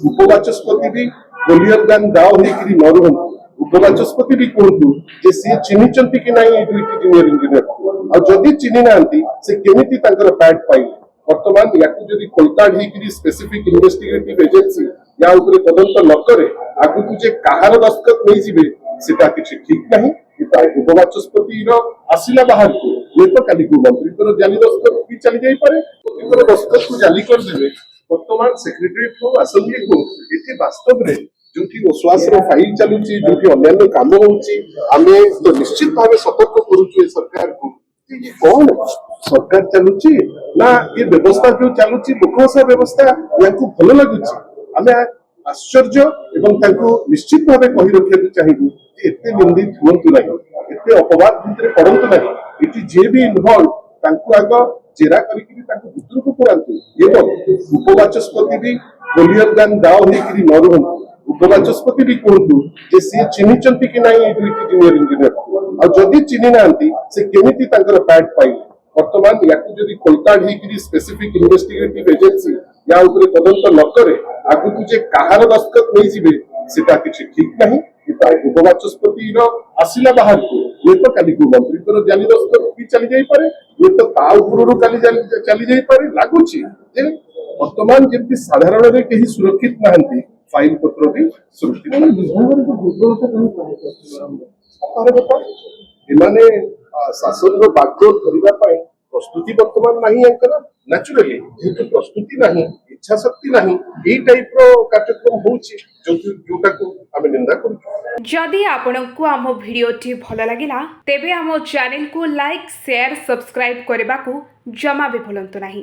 उपवाचस्पति भी होलियर दान दाव होकर न रुहतु उपवाचस्पति भी कहतु जे सी चिन्हिंट कि नहीं दुईटी जूनियर इंजीनियर आ जदि चिन्हि ना से केमिति पैड पाइले वर्तमान या कोलकाड होकर स्पेसिफिक इन्वेस्टिगेटिव एजेंसी या तदंत न करे आगु जे कहार दस्तखत नहीं जीवे सेटा किछि ठीक नहीं उपवाचस्पति आसिला बाहर को ये तो काली को मंत्री तो जाली दस्तखत भी चली जाई पारे मंत्री दस्तखत को जाली कर देबे वर्तमान सेक्रेटरीट को असेंबली को एठी वास्तव रे जोठी विश्वास रो फाइल चलुची जोठी अन्य काम होउची आमे तो निश्चित भावे सतर्क करूची ए सरकार को ये कौन सरकार चलुची ना ये व्यवस्था जो चलुची लोकसभा व्यवस्था याकू भलो लागुची आमे आश्चर्य एवं तांको निश्चित भावे कहि रखिया चाहिबू एते निंदित हुंतु नहीं एते अपवाद भितर पड़ंतु नहीं इति जे भी इन्वॉल्व तांको आगो जेरा करिकि तांको भितर को पुरांतु एवं उपवाचस्पति भी होलियर दान दाव होकर न रुहतु उपवाचस्पति भी कहतु जे सी चिन्हिंट कि नहीं दुईटी जूनियर इंजीनियर आ जदि चिन्हि ना से केमिति पैड पाइले वर्तमान या कोलकाड होकर स्पेसिफिक इन्वेस्टिगेटिव एजेंसी या तदंत न करे आगु जे कहार दस्तखत नहीं जीवे सेटा किछि ठीक नहीं उपवाचस्पति आसिला बाहर को ये तो काली को मंत्री तो जाली दस्तखत भी चली जाई पारे ये तो ता उपरु काली चली जाई पारे लागुची जे वर्तमान जेंति साधारण रे केही सुरक्षित नाहंती फाइल पत्र भी सुरक्षित एमाने शासन रो बागडोर करिबा पई प्रस्तुति वर्तमान नहीं अंकर नेचुरली जेतु प्रस्तुति नहीं इच्छा शक्ति नहीं ए टाइप रो कार्यक्रम होउची जोटा को आमे निंदा करू जदि आपनकु आम भिडियोटी भल लागिला तेबे आम चैनल को लाइक शेयर सब्सक्राइब करबा को जमा भी भूलंतु नहीं।